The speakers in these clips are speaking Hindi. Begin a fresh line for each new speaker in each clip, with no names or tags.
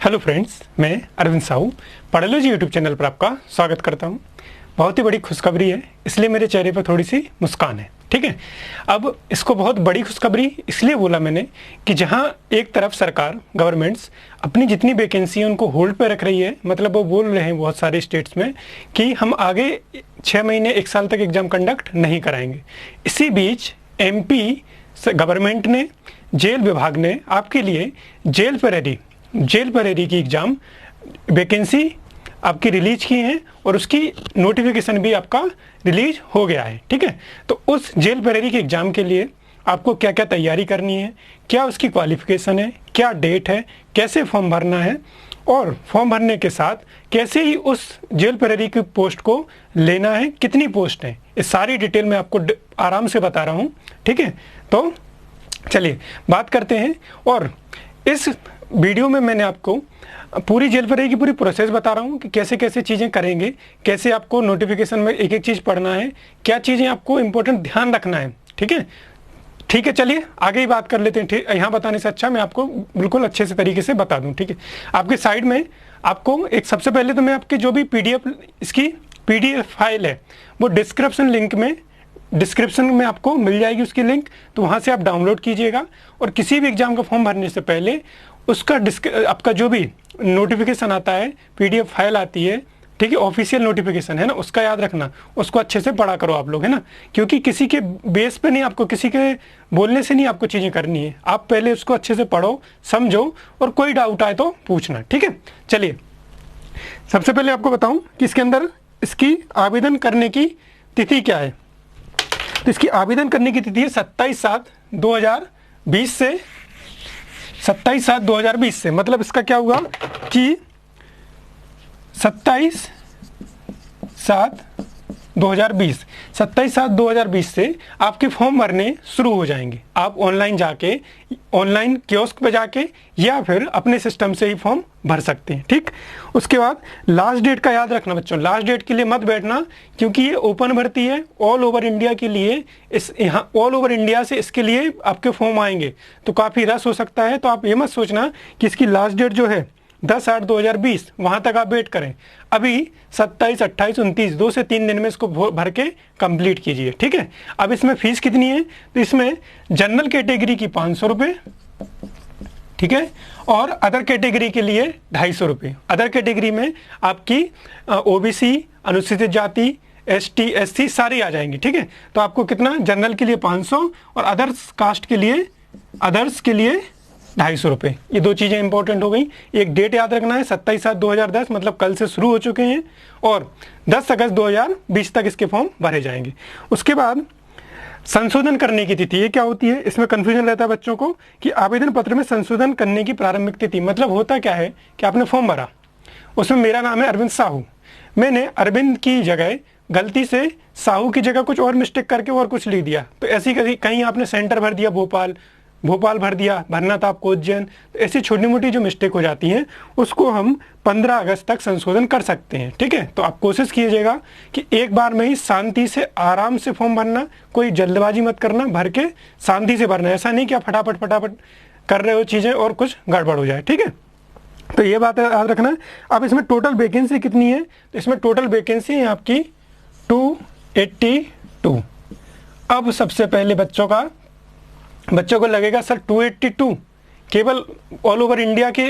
हेलो फ्रेंड्स, मैं अरविंद साहू पढ़ लो जी यूट्यूब चैनल पर आपका स्वागत करता हूं। बहुत ही बड़ी खुशखबरी है, इसलिए मेरे चेहरे पर थोड़ी सी मुस्कान है। ठीक है, अब इसको बहुत बड़ी खुशखबरी इसलिए बोला मैंने कि जहां एक तरफ सरकार गवर्नमेंट्स अपनी जितनी वैकेंसी है उनको होल्ड पे रख रही है, मतलब वो बोल रहे हैं बहुत सारे स्टेट्स में कि हम आगे 6 महीने 1 साल तक एग्जाम कंडक्ट नहीं कराएंगे। इसी बीच MP गवर्नमेंट ने, जेल विभाग ने आपके लिए जेल परेरी की एग्जाम वैकेंसी आपकी रिलीज की है और उसकी नोटिफिकेशन भी आपका रिलीज हो गया है। ठीक है, तो उस जेल परेरी के एग्जाम के लिए आपको क्या क्या तैयारी करनी है, क्या उसकी क्वालिफिकेशन है, क्या डेट है, कैसे फॉर्म भरना है और फॉर्म भरने के साथ कैसे ही उस जेल परेरी की पोस्ट को लेना है, कितनी पोस्ट है, इस सारी डिटेल मैं आपको आराम से बता रहा हूँ। ठीक है, तो चलिए बात करते हैं। और इस वीडियो में मैंने आपको पूरी जेल परेरी की पूरी प्रोसेस बता रहा हूँ कि कैसे कैसे चीज़ें करेंगे, कैसे आपको नोटिफिकेशन में एक एक चीज़ पढ़ना है, क्या चीज़ें आपको इंपॉर्टेंट ध्यान रखना है। ठीक है, चलिए आगे ही बात कर लेते हैं। ठीक, यहाँ बताने से अच्छा मैं आपको बिल्कुल अच्छे से तरीके से बता दूँ। ठीक है, आपके साइड में आपको एक सबसे पहले तो मैं आपके जो भी इसकी PDF फाइल है वो डिस्क्रिप्शन में आपको मिल जाएगी उसकी लिंक, तो वहाँ से आप डाउनलोड कीजिएगा। और किसी भी एग्जाम का फॉर्म भरने से पहले उसका आपका जो भी नोटिफिकेशन आता है, PDF फाइल आती है, ठीक है, ऑफिशियल नोटिफिकेशन है ना, उसका याद रखना, उसको अच्छे से पढ़ा करो आप लोग, है ना, क्योंकि किसी के बेस पे नहीं, आपको किसी के बोलने से नहीं आपको चीज़ें करनी है। आप पहले उसको अच्छे से पढ़ो, समझो और कोई डाउट आए तो पूछना। ठीक है, चलिए सबसे पहले आपको बताऊं कि इसके अंदर इसकी आवेदन करने की तिथि क्या है। तो इसकी आवेदन करने की तिथि है 27/7/2020 से 27/7/2020 से, मतलब इसका क्या हुआ कि 27/7/2020 से आपके फॉर्म भरने शुरू हो जाएंगे। आप ऑनलाइन कियोस्क पे जाके या फिर अपने सिस्टम से ही फॉर्म भर सकते हैं। ठीक, उसके बाद लास्ट डेट का याद रखना बच्चों, लास्ट डेट के लिए मत बैठना, क्योंकि ये ओपन भर्ती है ऑल ओवर इंडिया के लिए। यहाँ ऑल ओवर इंडिया से इसके लिए आपके फॉर्म आएंगे, तो काफ़ी रस हो सकता है। तो आप ये मत सोचना कि इसकी लास्ट डेट जो है 10/8/2020 वहाँ तक आप वेट करें। अभी 27, 28, 29 2 से 3 दिन में इसको भर के कंप्लीट कीजिए। ठीक है, अब इसमें फीस कितनी है, तो इसमें जनरल कैटेगरी की 500 रुपये, ठीक है, और अदर कैटेगरी के लिए 250 रुपये। अदर कैटेगरी में आपकी OBC, अनुसूचित जाति, ST SC सारी आ जाएंगी। ठीक है, तो आपको कितना, जनरल के लिए 500 और अदर्स कास्ट के लिए 250 रुपये। ये दो चीज़ें इंपॉर्टेंट हो गई। एक डेट याद रखना है 27/7/2010, मतलब कल से शुरू हो चुके हैं, और 10 अगस्त 2020 तक इसके फॉर्म भरे जाएंगे। उसके बाद संशोधन करने की तिथि, ये क्या होती है, इसमें कन्फ्यूजन रहता है बच्चों को कि आवेदन पत्र में संशोधन करने की प्रारंभिक तिथि, मतलब होता क्या है कि आपने फॉर्म भरा, उसमें मेरा नाम है अरविंद साहू, मैंने अरविंद की जगह गलती से साहू की जगह कुछ और मिस्टेक करके और कुछ लिख दिया, तो ऐसी कहीं आपने सेंटर भर दिया भोपाल भर दिया, भरना था आपको उज्जैन, तो ऐसी छोटी मोटी जो मिस्टेक हो जाती हैं उसको हम 15 अगस्त तक संशोधन कर सकते हैं। ठीक है, तो आप कोशिश कीजिएगा कि एक बार में ही शांति से आराम से फॉर्म भरना, कोई जल्दबाजी मत करना, भर के शांति से भरना। ऐसा नहीं कि आप फटाफट कर रहे हो चीज़ें और कुछ गड़बड़ हो जाए। ठीक है, तो ये बात याद रखना। अब इसमें टोटल वैकेंसी कितनी है, तो इसमें टोटल वैकेंसी है आपकी 282। अब सबसे पहले बच्चों को लगेगा सर 282 केवल ऑल ओवर इंडिया के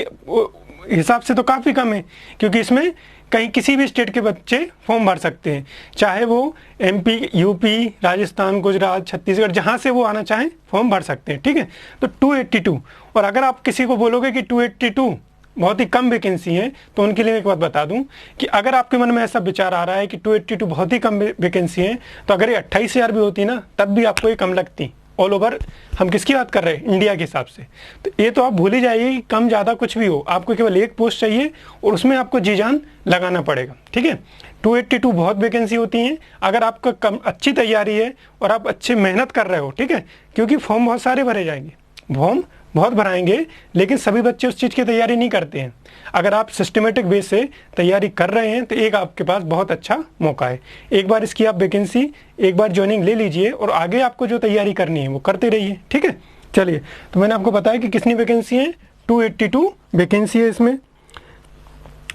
हिसाब से तो काफ़ी कम है, क्योंकि इसमें कहीं किसी भी स्टेट के बच्चे फॉर्म भर सकते हैं, चाहे वो MP, UP, राजस्थान, गुजरात, छत्तीसगढ़, जहाँ से वो आना चाहें फॉर्म भर सकते हैं। ठीक है, तो 282। और अगर आप किसी को बोलोगे कि 282 बहुत ही कम वैकेंसी है, तो उनके लिए एक बात बता दूं कि अगर आपके मन में ऐसा विचार आ रहा है कि 282 बहुत ही कम वैकेंसी है, तो अगर ये 28,000 भी होती ना तब भी आपको ये कम लगती। ऑल ओवर हम किसकी बात कर रहे हैं, इंडिया के हिसाब से। तो ये तो आप भूल ही जाइए कि कम ज़्यादा कुछ भी हो, आपको केवल एक पोस्ट चाहिए और उसमें आपको जी जान लगाना पड़ेगा। ठीक है, 282 बहुत वैकेंसी होती हैं अगर आपका अच्छी तैयारी है और आप अच्छी मेहनत कर रहे हो। ठीक है, क्योंकि फॉर्म बहुत सारे भरे जाएंगे, फॉर्म बहुत भराएंगे, लेकिन सभी बच्चे उस चीज़ की तैयारी नहीं करते हैं। अगर आप सिस्टमेटिक वे से तैयारी कर रहे हैं तो एक आपके पास बहुत अच्छा मौका है। एक बार इसकी आप वैकेंसी, एक बार ज्वाइनिंग ले लीजिए और आगे आपको जो तैयारी करनी है वो करते रहिए। ठीक है, चलिए, तो मैंने आपको बताया कि कितनी वैकेंसी है, 282 वैकेंसी है इसमें।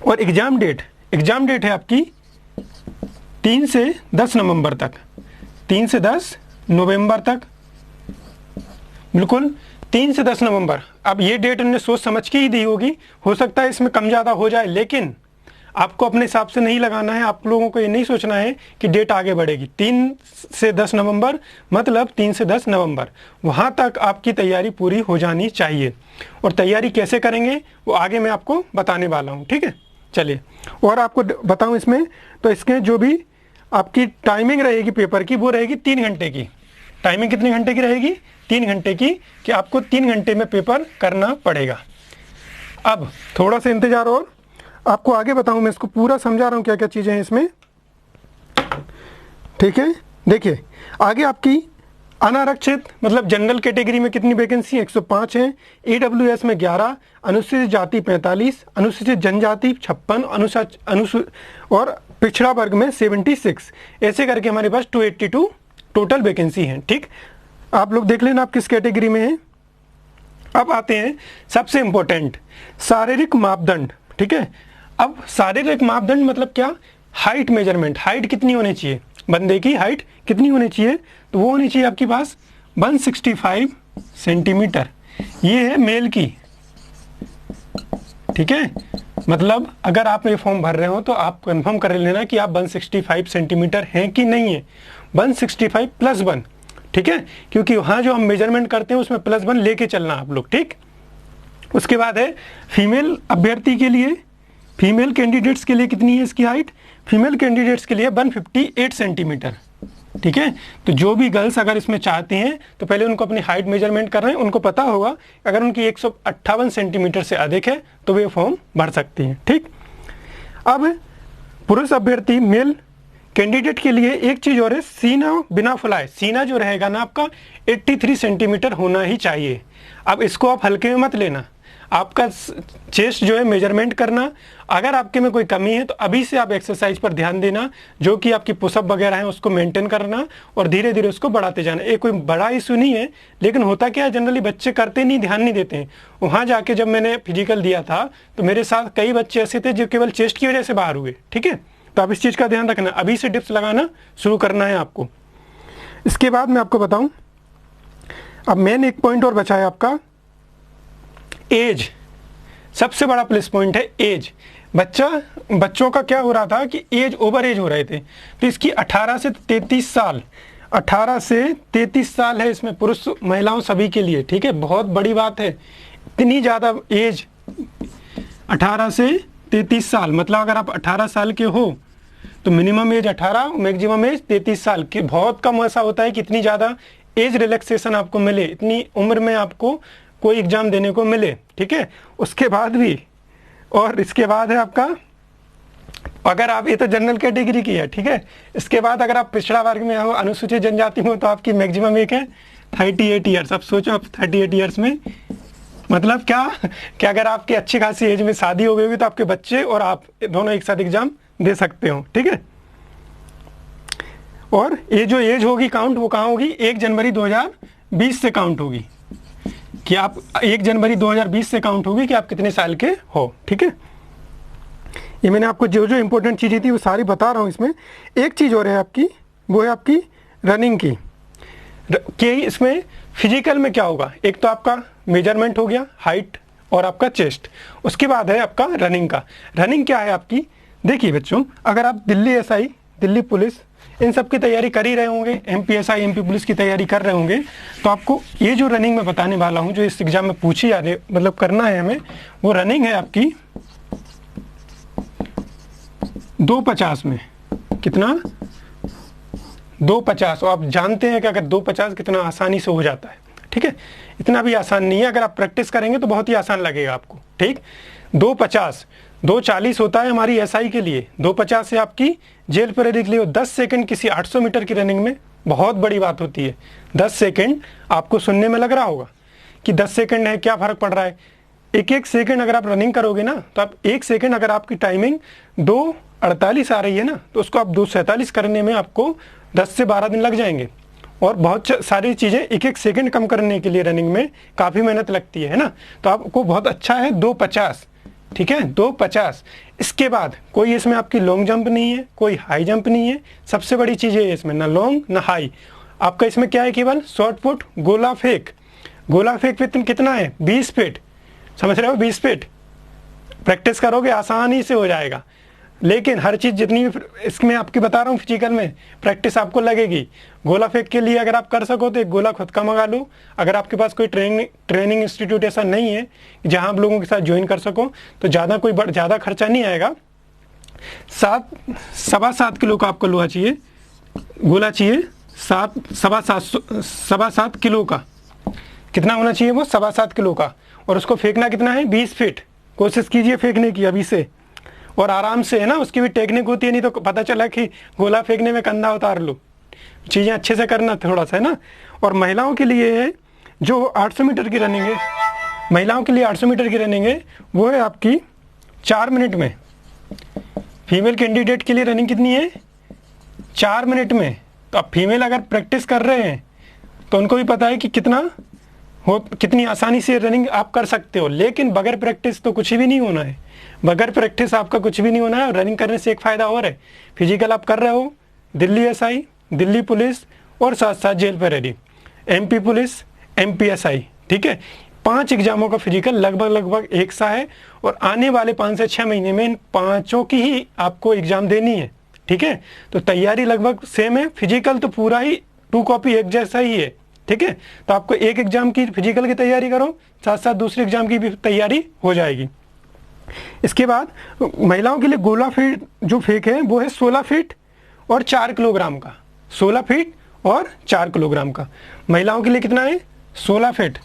और एग्जाम डेट है आपकी 3 से 10 नवंबर तक, 3 से 10 नवंबर तक, बिल्कुल 3 से 10 नवंबर। अब ये डेट उन्होंने सोच समझ के ही दी होगी, हो सकता है इसमें कम ज़्यादा हो जाए, लेकिन आपको अपने हिसाब से नहीं लगाना है। आप लोगों को ये नहीं सोचना है कि डेट आगे बढ़ेगी। 3 से 10 नवंबर मतलब 3 से 10 नवंबर, वहाँ तक आपकी तैयारी पूरी हो जानी चाहिए। और तैयारी कैसे करेंगे वो आगे मैं आपको बताने वाला हूँ, ठीक है। चलिए, और आपको बताऊँ इसमें, तो इसके जो भी आपकी टाइमिंग रहेगी पेपर की, वो रहेगी 3 घंटे की। टाइमिंग कितने घंटे की रहेगी? 3 घंटे की, कि आपको 3 घंटे में पेपर करना पड़ेगा। अब थोड़ा सा इंतज़ार और आपको आगे बताऊं, मैं इसको पूरा समझा रहा हूं क्या क्या चीज़ें हैं इसमें, ठीक है। देखिए आगे आपकी अनारक्षित मतलब जनरल कैटेगरी में कितनी वैकेंसी? 105 हैं। AWS में 11, अनुसूचित जाति 45, अनुसूचित जनजाति 56, और पिछड़ा वर्ग में 76। ऐसे करके हमारे पास 282 टोटल वैकेंसी हैं, ठीक। आप लोग देख लेना आप किस कैटेगरी में हैं। अब आते हैं सबसे इम्पोर्टेंट, शारीरिक मापदंड, ठीक है। अब शारीरिक मापदंड मतलब क्या? Height measurement. हाइट कितनी होनी चाहिए? बंदे की हाइट कितनी होनी चाहिए? तो वो होनी चाहिए आपके पास 165 सेंटीमीटर। ये है मेल की, ठीक है। मतलब अगर आप ये फॉर्म भर रहे हो तो आप कंफर्म कर लेना कि आप 165 सेंटीमीटर हैं कि नहीं है। 165 प्लस 1, ठीक है, क्योंकि वहाँ जो हम मेजरमेंट करते हैं उसमें प्लस 1 लेके चलना आप लोग, ठीक। उसके बाद है फीमेल अभ्यर्थी के लिए, फीमेल कैंडिडेट्स के लिए कितनी है इसकी हाइट? फीमेल कैंडिडेट्स के लिए 158 सेंटीमीटर, ठीक है। तो जो भी गर्ल्स अगर इसमें चाहती हैं तो पहले उनको अपनी हाइट मेजरमेंट कर रहे हैं, उनको पता होगा अगर उनकी 158 सेंटीमीटर से अधिक है तो वे फॉर्म भर सकती हैं, ठीक। अब पुरुष अभ्यर्थी मेल कैंडिडेट के लिए एक चीज़ और है, सीना बिना फुलाए। सीना जो रहेगा ना आपका 83 सेंटीमीटर होना ही चाहिए। अब इसको आप हल्के में मत लेना, आपका चेस्ट जो है मेजरमेंट करना। अगर आपके में कोई कमी है तो अभी से आप एक्सरसाइज पर ध्यान देना, जो कि आपकी पुशअप वगैरह है उसको मेंटेन करना और धीरे धीरे उसको बढ़ाते जाना। ये कोई बड़ा इशू नहीं है, लेकिन होता क्या है जनरली बच्चे करते नहीं, ध्यान नहीं देते हैं। वहाँ जाके जब मैंने फिजिकल दिया था तो मेरे साथ कई बच्चे ऐसे थे जो केवल चेस्ट की वजह से बाहर हुए, ठीक है। तो आप इस चीज़ का ध्यान रखना, अभी से डिप्स लगाना शुरू करना है आपको। इसके बाद मैं आपको बताऊँ, अब मेन एक पॉइंट और बचा है आपका, एज। सबसे बड़ा प्लस पॉइंट है एज। बच्चों का क्या हो रहा था कि एज ओवर एज हो रहे थे, तो इसकी 18 से 33 साल, 18 से 33 साल है इसमें, पुरुष महिलाओं सभी के लिए, ठीक है। बहुत बड़ी बात है, इतनी ज़्यादा एज 18 से 33 साल, मतलब अगर आप 18 साल के हो तो मिनिमम एज 18, मैक्सिमम एज 33 साल की। बहुत कम ऐसा होता है कि इतनी ज़्यादा एज रिलैक्सेशन आपको मिले, इतनी उम्र में आपको कोई एग्जाम देने को मिले, ठीक है। उसके बाद भी, और इसके बाद है आपका, अगर आप, ये तो जनरल कैटेगरी की है, ठीक है। इसके बाद अगर आप पिछड़ा वर्ग में हो, अनुसूचित जनजाति में हो, तो आपकी मैक्सिमम एक है 38 ईयर्स। अब सोचो आप 38 ईयर्स में मतलब क्या अगर आपकी अच्छी खासी एज में शादी हो गई होगी तो आपके बच्चे और आप दोनों एक साथ एग्जाम दे सकते हो, ठीक है। और ये जो एज होगी काउंट, वो कहाँ होगी? 1 जनवरी 2020 से काउंट होगी, कि आप 1 जनवरी 2020 से काउंट होगी कि आप कितने साल के हो, ठीक है। ये मैंने आपको जो जो इंपॉर्टेंट चीज़ें थी वो सारी बता रहा हूँ। इसमें एक चीज़ और है आपकी, वो है आपकी रनिंग की। कि इसमें फिजिकल में क्या होगा? एक तो आपका मेजरमेंट हो गया, हाइट और आपका चेस्ट। उसके बाद है आपका रनिंग का। रनिंग क्या है आपकी? देखिए बच्चों, अगर आप दिल्ली SI, दिल्ली पुलिस, इन सब की तैयारी कर ही रहे होंगे, MPSI, MP पुलिस की तैयारी कर रहे होंगे, तो आपको ये जो रनिंग मैं बताने वाला हूँ, जो इस एग्जाम में पूछी जा रही, मतलब करना है हमें, वो रनिंग है आपकी 250 में। कितना? 250। और आप जानते हैं कि अगर 250 कितना आसानी से हो जाता है, ठीक है। इतना भी आसान नहीं है, अगर आप प्रैक्टिस करेंगे तो बहुत ही आसान लगेगा आपको, ठीक। 250, 240 होता है हमारी SI के लिए, 250 से आपकी जेल परेड के लिए 10 सेकंड किसी 800 मीटर की रनिंग में बहुत बड़ी बात होती है। 10 सेकंड आपको सुनने में लग रहा होगा कि 10 सेकंड है, क्या फ़र्क पड़ रहा है। एक सेकंड अगर आप रनिंग करोगे ना, तो आप 1 सेकंड, अगर आपकी टाइमिंग 2:48 आ रही है ना, तो उसको आप 2:47 करने में आपको 10 से 12 दिन लग जाएंगे। और बहुत सारी चीज़ें 1 सेकंड कम करने के लिए रनिंग में काफ़ी मेहनत लगती है ना। तो आपको बहुत अच्छा है 250, ठीक है, 250। इसके बाद कोई इसमें आपकी लॉन्ग जंप नहीं है, कोई हाई जंप नहीं है। सबसे बड़ी चीज़ है इसमें, ना लॉन्ग ना हाई। आपका इसमें क्या है, केवल शॉर्ट पुट, गोला फेंक। गोला फेंक पे कितना है, 20 फीट, समझ रहे हो, 20 फीट। प्रैक्टिस करोगे आसानी से हो जाएगा, लेकिन हर चीज़ जितनी भी इसमें आपकी बता रहा हूँ फिजिकल में प्रैक्टिस आपको लगेगी। गोला फेंक के लिए अगर आप कर सको तो एक गोला खुद का मंगा लो। अगर आपके पास कोई ट्रेनिंग इंस्टीट्यूट ऐसा नहीं है जहाँ आप लोगों के साथ ज्वाइन कर सको, तो ज़्यादा खर्चा नहीं आएगा। 7.25 किलो का आपको लोहा चाहिए, गोला चाहिए। 7.25 किलो का कितना होना चाहिए, वो 7.25 किलो का। और उसको फेंकना कितना है, 20 फीट। कोशिश कीजिए फेंकने की अभी से, और आराम से, है ना। उसकी भी टेक्निक होती है, नहीं तो पता चला कि गोला फेंकने में कंधा उतार लो। चीज़ें अच्छे से करना थोड़ा सा, है ना। और महिलाओं के लिए है जो 800 मीटर की रनिंग है, महिलाओं के लिए 800 मीटर की रनिंग है, वो है आपकी 4 मिनट में। फीमेल कैंडिडेट के लिए रनिंग कितनी है, 4 मिनट में। तो अब फीमेल अगर प्रैक्टिस कर रहे हैं तो उनको भी पता है कि कितनी आसानी से रनिंग आप कर सकते हो। लेकिन बगैर प्रैक्टिस तो कुछ भी नहीं होना है, बगैर प्रैक्टिस आपका कुछ भी नहीं होना है। और रनिंग करने से एक फ़ायदा और है, फिजिकल आप कर रहे हो, दिल्ली एसआई, दिल्ली पुलिस और साथ साथ जेल पेरेडी, एमपी पुलिस, एमपीएसआई, ठीक है। 5 एग्जामों का फिजिकल लगभग एक सा है। और आने वाले 5 से 6 महीने में इन 5 की ही आपको एग्जाम देनी है, ठीक है। तो तैयारी लगभग सेम है, फिजिकल तो पूरा ही 2 कॉपी एक जैसा ही है, ठीक है। तो आपको एक एग्जाम की फिजिकल की तैयारी करो, साथ साथ दूसरे एग्जाम की भी तैयारी हो जाएगी। इसके बाद महिलाओं के लिए गोला फीट जो फेंक है वो है 16 फीट और 4 किलोग्राम का। 16 फीट और 4 किलोग्राम का महिलाओं के लिए कितना है, 16 फीट।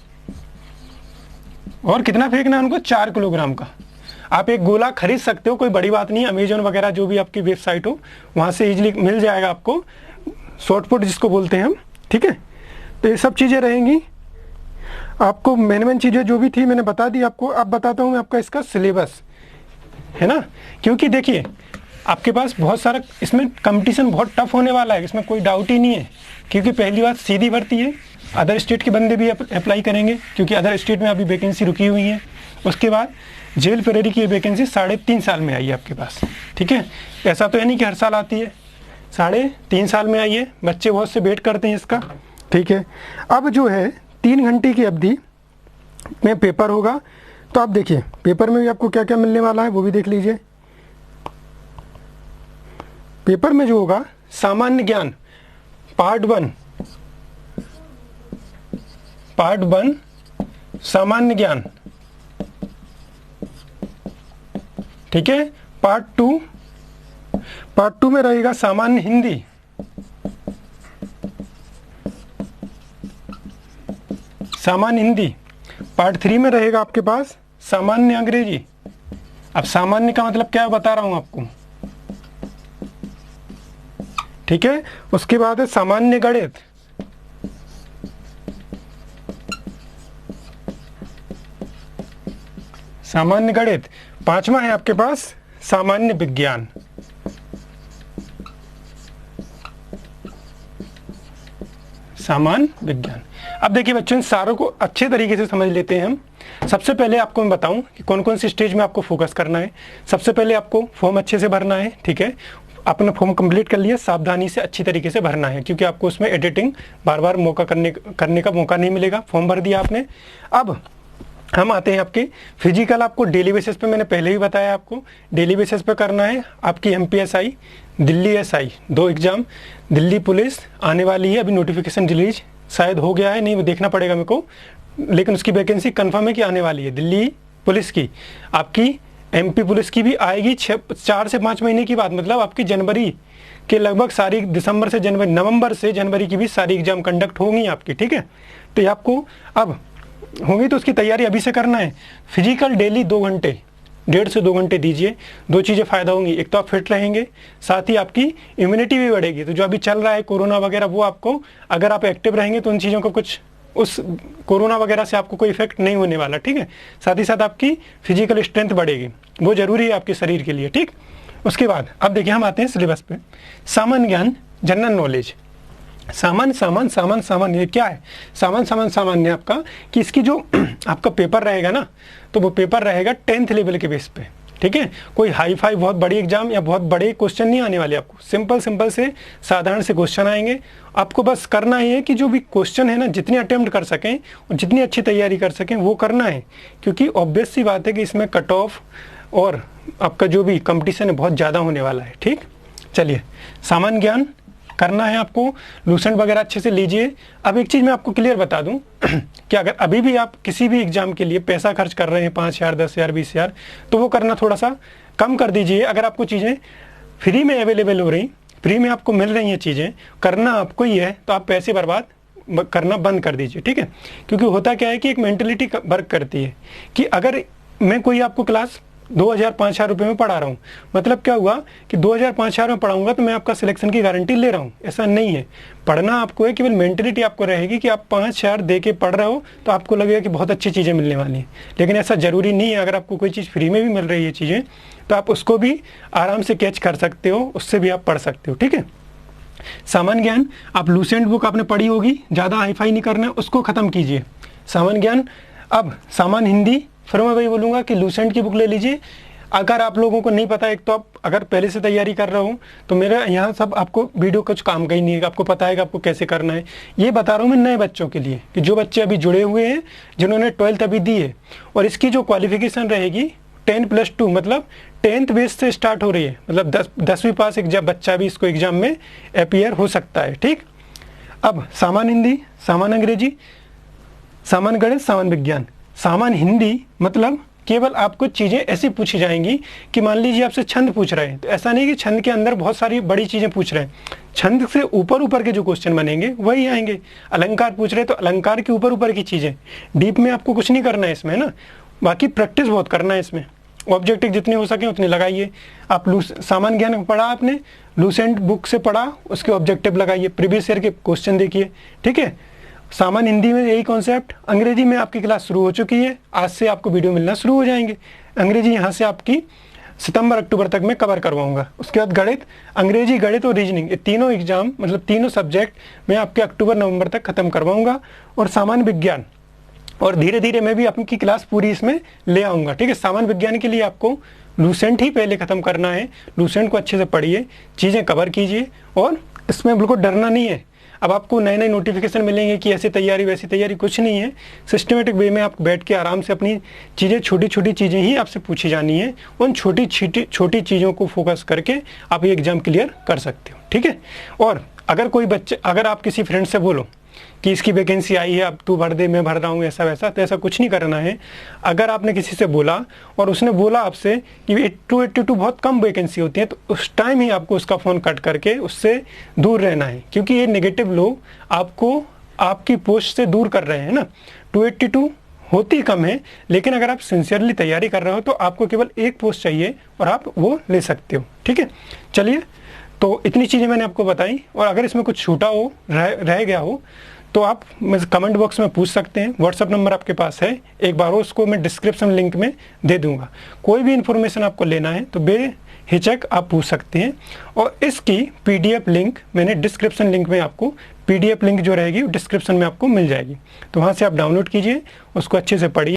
और कितना फेंकना है उनको, 4 किलोग्राम का। आप एक गोला खरीद सकते हो, कोई बड़ी बात नहीं। अमेजोन वगैरह जो भी आपकी वेबसाइट हो वहाँ से इजीली मिल जाएगा आपको, शॉर्ट पुट जिसको बोलते हैं हम, ठीक है। तो ये सब चीज़ें रहेंगी। आपको मेन चीज़ें जो भी थी मैंने बता दी आपको। अब बताता हूँ मैं आपका इसका सिलेबस, है ना। क्योंकि देखिए आपके पास बहुत सारा इसमें कंपटीशन बहुत टफ होने वाला है, इसमें कोई डाउट ही नहीं है। क्योंकि पहली बात सीधी भर्ती है, अदर स्टेट के बंदे भी अप्लाई करेंगे, क्योंकि अदर स्टेट में अभी वैकेंसी रुकी हुई है। उसके बाद जेल पेरेडी की वैकेंसी 3.5 साल में आई है आपके पास, ठीक है। ऐसा तो है नहीं कि हर साल आती है, 3.5 साल में आई है। बच्चे बहुत से वेट करते हैं इसका, ठीक है। अब जो है 3 घंटे की अवधि में पेपर होगा। तो आप देखिए पेपर में भी आपको क्या क्या मिलने वाला है वो भी देख लीजिए। पेपर में जो होगा, सामान्य ज्ञान पार्ट 1 सामान्य ज्ञान, ठीक है। पार्ट 2 में रहेगा सामान्य हिंदी, पार्ट 3 में रहेगा आपके पास सामान्य अंग्रेजी। अब सामान्य का मतलब क्या बता रहा हूं आपको, ठीक है। उसके बाद है सामान्य गणित, पांचवा है आपके पास सामान्य विज्ञान, अब देखिए बच्चों, इन सारों को अच्छे तरीके से समझ लेते हैं हम। सबसे पहले आपको मैं बताऊं कि कौन कौन सी स्टेज में आपको फोकस करना है। सबसे पहले आपको फॉर्म अच्छे से भरना है, ठीक है। आपने फॉर्म कंप्लीट कर लिया, सावधानी से अच्छी तरीके से भरना है, क्योंकि आपको उसमें एडिटिंग बार बार करने का मौका नहीं मिलेगा। फॉर्म भर दिया आपने। अब हम आते हैं आपके फिजिकल। आपको डेली बेसिस पे, मैंने पहले ही बताया आपको डेली बेसिस पे करना है। आपकी MPSI, Delhi SI 2 exam, Delhi police आने वाली है, अभी नोटिफिकेशन रिलीज शायद हो गया है, नहीं वो देखना पड़ेगा मेरे को, लेकिन उसकी वैकेंसी कंफर्म है कि आने वाली है। दिल्ली पुलिस की, आपकी एमपी पुलिस की भी आएगी 4 से 5 महीने की बाद, मतलब आपकी जनवरी के लगभग सारी, नवंबर से जनवरी की भी सारी एग्जाम कंडक्ट होंगी आपकी, ठीक है। तो ये आपको अब होंगी, तो उसकी तैयारी अभी से करना है। फिजिकल डेली 2 घंटे, 1.5 से 2 घंटे दीजिए। 2 चीज़ें फ़ायदा होंगी, एक तो आप फिट रहेंगे, साथ ही आपकी इम्यूनिटी भी बढ़ेगी। तो जो अभी चल रहा है कोरोना वगैरह, वो आपको, अगर आप एक्टिव रहेंगे तो उन चीज़ों को कुछ, उस कोरोना वगैरह से आपको कोई इफेक्ट नहीं होने वाला, ठीक है। साथ ही साथ आपकी फिजिकल स्ट्रेंथ बढ़ेगी, वो जरूरी है आपके शरीर के लिए, ठीक। उसके बाद अब देखिए हम आते हैं सिलेबस पे। सामान्य ज्ञान, जनरल नॉलेज। सामान्य सामान्य सामान्य सामान्य ये क्या है? सामान्य सामान्य सामान्य आपका कि इसकी जो आपका पेपर रहेगा ना, तो वो पेपर रहेगा 10th लेवल के बेस पे, ठीक है। कोई हाई फाई बहुत बड़ी एग्जाम या बहुत बड़े क्वेश्चन नहीं आने वाले आपको, सिंपल सिंपल से साधारण से क्वेश्चन आएंगे। आपको बस करना ही है कि जो भी क्वेश्चन है ना, जितने अटेम्प्ट कर सकें और जितनी अच्छी तैयारी कर सकें वो करना है, क्योंकि ऑब्वियस सी बात है कि इसमें कट ऑफ और आपका जो भी कंपटीशन है बहुत ज़्यादा होने वाला है, ठीक। चलिए, सामान्य ज्ञान करना है आपको, लूसेंट वगैरह अच्छे से लीजिए। अब एक चीज़ मैं आपको क्लियर बता दूं कि अगर अभी भी आप किसी भी एग्जाम के लिए पैसा खर्च कर रहे हैं 5,000, 10,000, 20,000, तो वो करना थोड़ा सा कम कर दीजिए। अगर आपको चीज़ें फ्री में अवेलेबल हो रही, फ्री में आपको मिल रही हैं चीज़ें, करना आपको ही है, तो आप पैसे बर्बाद करना बंद कर दीजिए, ठीक है। क्योंकि होता क्या है कि एक मेंटलिटी वर्क करती है कि अगर मैं कोई आपको क्लास 2,000-5,000 रुपये में पढ़ा रहा हूँ, मतलब क्या हुआ कि 2,000-5,000 में पढ़ाऊंगा तो मैं आपका सिलेक्शन की गारंटी ले रहा हूँ, ऐसा नहीं है। पढ़ना आपको है, केवल मेंटलिटी आपको रहेगी कि आप 5,000 दे के पढ़ रहे हो तो आपको लगेगा कि बहुत अच्छी चीज़ें मिलने वाली हैं, लेकिन ऐसा ज़रूरी नहीं है। अगर आपको कोई चीज़ फ्री में भी मिल रही है चीज़ें, तो आप उसको भी आराम से कैच कर सकते हो, उससे भी आप पढ़ सकते हो, ठीक है। सामान्य ज्ञान, आप लूसेंट बुक आपने पढ़ी होगी, ज़्यादा हाईफाई नहीं करना है, उसको ख़त्म कीजिए सामान्य ज्ञान। अब सामान्य हिंदी, फिर मैं वही बोलूँगा कि लूसेंट की बुक ले लीजिए। अगर आप लोगों को नहीं पता, एक तो आप अगर पहले से तैयारी कर रहे हो तो मेरा यहाँ सब आपको वीडियो कुछ काम का ही नहीं है, आपको पता है कि आपको कैसे करना है। ये बता रहा हूँ मैं नए बच्चों के लिए कि जो बच्चे अभी जुड़े हुए हैं, जिन्होंने 12th अभी दी है, और इसकी जो क्वालिफिकेशन रहेगी 10+2, मतलब 10th बेस से स्टार्ट हो रही है, मतलब 10वीं पास एग्जाम बच्चा भी इसको एग्जाम में अपीयर हो सकता है, ठीक। अब सामान्य हिंदी, सामान्य अंग्रेजी, सामान्य गणित, सामान्य विज्ञान। सामान्य हिंदी मतलब केवल आपको चीज़ें ऐसी पूछी जाएंगी कि मान लीजिए आपसे छंद पूछ रहे हैं, तो ऐसा नहीं कि छंद के अंदर बहुत सारी बड़ी चीज़ें पूछ रहे हैं, छंद से ऊपर ऊपर के जो क्वेश्चन बनेंगे वही आएंगे। अलंकार पूछ रहे हैं तो अलंकार के ऊपर ऊपर की चीज़ें, डीप में आपको कुछ नहीं करना है इसमें ना, बाकी प्रैक्टिस बहुत करना है इसमें। ऑब्जेक्टिव जितने हो सके उतने लगाइए। आप सामान्य ज्ञान पढ़ा, आपने लूसेंट बुक से पढ़ा, उसके ऑब्जेक्टिव लगाइए, प्रीवियस ईयर के क्वेश्चन देखिए, ठीक है। सामान्य हिंदी में यही कॉन्सेप्ट। अंग्रेजी में आपकी क्लास शुरू हो चुकी है, आज से आपको वीडियो मिलना शुरू हो जाएंगे। अंग्रेजी यहाँ से आपकी सितंबर अक्टूबर तक मैं कवर करवाऊंगा। उसके बाद गणित, अंग्रेजी, गणित और रीजनिंग, ये तीनों एग्जाम मतलब तीनों सब्जेक्ट मैं आपके अक्टूबर नवंबर तक खत्म करवाऊंगा। और सामान्य विज्ञान, और धीरे धीरे मैं भी आपकी क्लास पूरी इसमें ले आऊँगा, ठीक है। सामान्य विज्ञान के लिए आपको लूसेंट ही पहले ख़त्म करना है, लूसेंट को अच्छे से पढ़िए, चीज़ें कवर कीजिए, और इसमें बिल्कुल डरना नहीं है। अब आपको नए नए नोटिफिकेशन मिलेंगे कि ऐसी तैयारी वैसी तैयारी, कुछ नहीं है। सिस्टमेटिक वे में आप बैठ के आराम से अपनी चीज़ें, छोटी छोटी चीज़ें ही आपसे पूछी जानी है, उन छोटी छोटी चीज़ों को फोकस करके आप ये एग्ज़ाम क्लियर कर सकते हो, ठीक है। और अगर कोई बच्चे, अगर आप किसी फ्रेंड से बोलो कि इसकी वैकेंसी आई है, अब तू भर दे, मैं भर रहा हूँ, ऐसा वैसा, तो ऐसा कुछ नहीं करना है। अगर आपने किसी से बोला और उसने बोला आपसे कि 82 बहुत कम वैकेंसी होती है, तो उस टाइम ही आपको उसका फ़ोन कट करके उससे दूर रहना है, क्योंकि ये नेगेटिव लोग आपको आपकी पोस्ट से दूर कर रहे हैं ना। 282 होती कम है, लेकिन अगर आप सिंसियरली तैयारी कर रहे हो तो आपको केवल एक पोस्ट चाहिए और आप वो ले सकते हो, ठीक है। चलिए, तो इतनी चीज़ें मैंने आपको बताई, और अगर इसमें कुछ छूटा हो, रह गया हो, तो आप कमेंट बॉक्स में पूछ सकते हैं। व्हाट्सअप नंबर आपके पास है, एक बार उसको मैं डिस्क्रिप्शन लिंक में दे दूंगा। कोई भी इन्फॉर्मेशन आपको लेना है तो बेहिचक आप पूछ सकते हैं। और इसकी PDF लिंक मैंने डिस्क्रिप्शन लिंक में आपको, PDF लिंक जो रहेगी डिस्क्रिप्शन में आपको मिल जाएगी, तो वहाँ से आप डाउनलोड कीजिए, उसको अच्छे से पढ़िए।